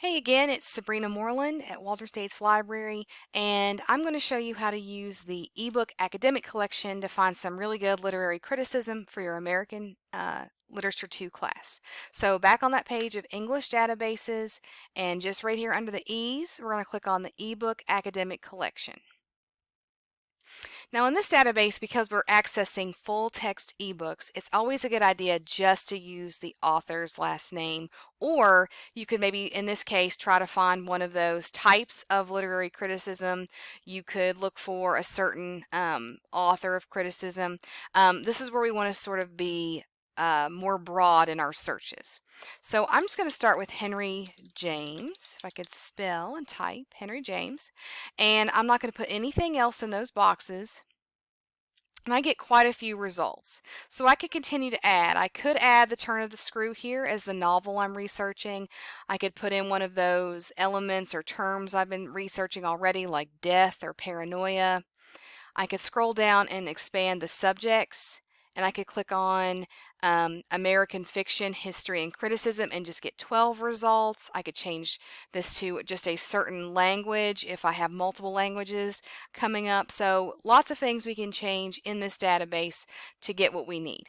Hey again, it's Sabrina Moreland at Walter States Library, and I'm going to show you how to use the eBook academic collection to find some really good literary criticism for your American Literature 2 class. So back on that page of English databases, and just right here under the E's, we're going to click on the eBook academic collection. Now in this database, because we're accessing full text ebooks, it's always a good idea just to use the author's last name, or you could maybe, in this case, try to find one of those types of literary criticism. You could look for a certain author of criticism. This is where we want to sort of be more broad in our searches. So I'm just going to start with Henry James, if I could spell and type Henry James, and I'm not going to put anything else in those boxes. And I get quite a few results. So I could continue to add. I could add The Turn of the Screw here as the novel I'm researching. I could put in one of those elements or terms I've been researching already, like death or paranoia. I could scroll down and expand the subjects, and I could click on American Fiction, History, and Criticism and just get 12 results. I could change this to just a certain language if I have multiple languages coming up. So lots of things we can change in this database to get what we need.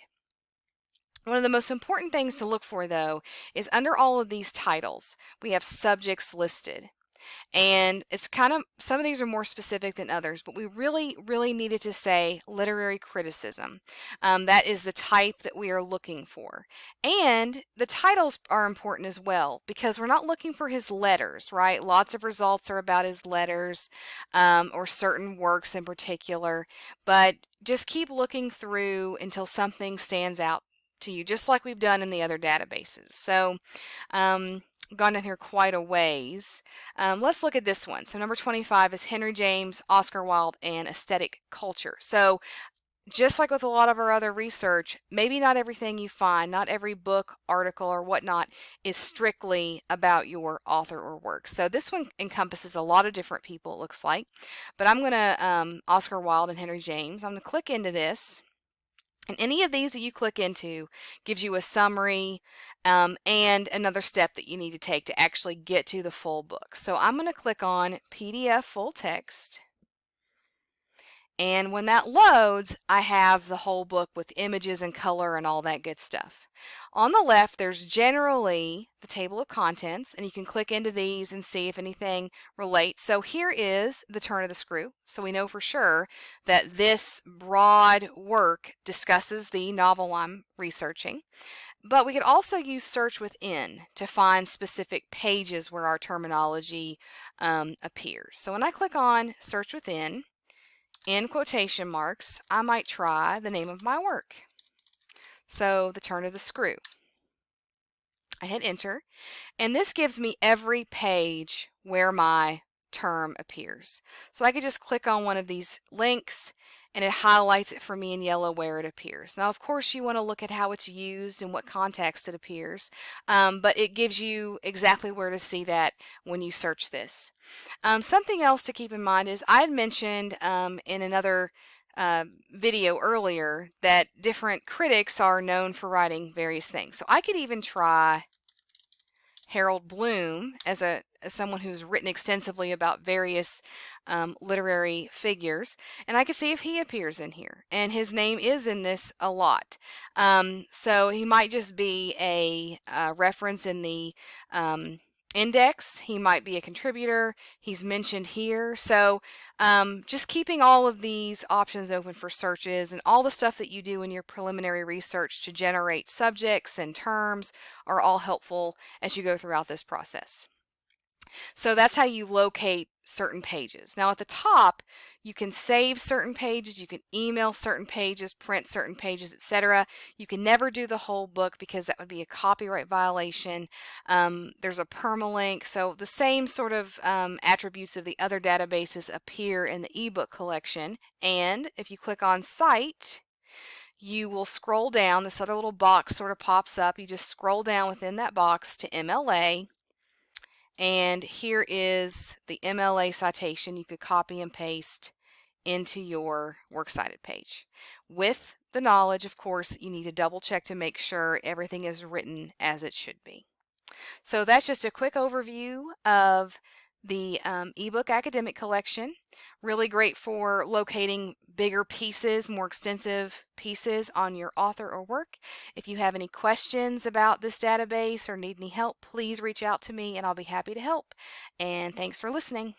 One of the most important things to look for, though, is under all of these titles, we have subjects listed. And it's kind of, some of these are more specific than others, but we really needed to say literary criticism. That is the type that we are looking for. And the titles are important as well because we're not looking for his letters, right? Lots of results are about his letters or certain works in particular, but just keep looking through until something stands out to you, just like we've done in the other databases. So, gone down here quite a ways. Let's look at this one. So number 25 is Henry James, Oscar Wilde, and Aesthetic Culture. So just like with a lot of our other research, maybe not everything you find, not every book, article, or whatnot is strictly about your author or work. So this one encompasses a lot of different people, it looks like. But I'm going to, Oscar Wilde and Henry James, I'm going to click into this. And any of these that you click into gives you a summary and another step that you need to take to actually get to the full book. So I'm going to click on PDF full text. And when that loads, I have the whole book with images and color and all that good stuff. On the left, there's generally the table of contents, and you can click into these and see if anything relates. So here is The Turn of the Screw. So we know for sure that this broad work discusses the novel I'm researching. But we could also use search within to find specific pages where our terminology appears. So when I click on search within, in quotation marks, I might try the name of my work. So, The Turn of the Screw. I hit enter, and this gives me every page where my term appears. So I could just click on one of these links and it highlights it for me in yellow where it appears. Now, of course, you want to look at how it's used and what context it appears, but it gives you exactly where to see that when you search this. Something else to keep in mind is I had mentioned in another video earlier that different critics are known for writing various things. So I could even try Harold Bloom as someone who's written extensively about various literary figures, and I could see if he appears in here. And his name is in this a lot. So he might just be a reference in the index. He might be a contributor. He's mentioned here. So just keeping all of these options open for searches and all the stuff that you do in your preliminary research to generate subjects and terms are all helpful as you go throughout this process. So that's how you locate certain pages. Now at the top, you can save certain pages, you can email certain pages, print certain pages, etc. You can never do the whole book because that would be a copyright violation. There's a permalink, so the same sort of attributes of the other databases appear in the ebook collection. And if you click on Cite, you will scroll down, this other little box sort of pops up. You just scroll down within that box to MLA. And here is the MLA citation you could copy and paste into your works cited page. With the knowledge, of course, you need to double check to make sure everything is written as it should be. So that's just a quick overview of the ebook academic collection. Really great for locating bigger pieces, more extensive pieces on your author or work. If you have any questions about this database or need any help, please reach out to me and I'll be happy to help. And thanks for listening.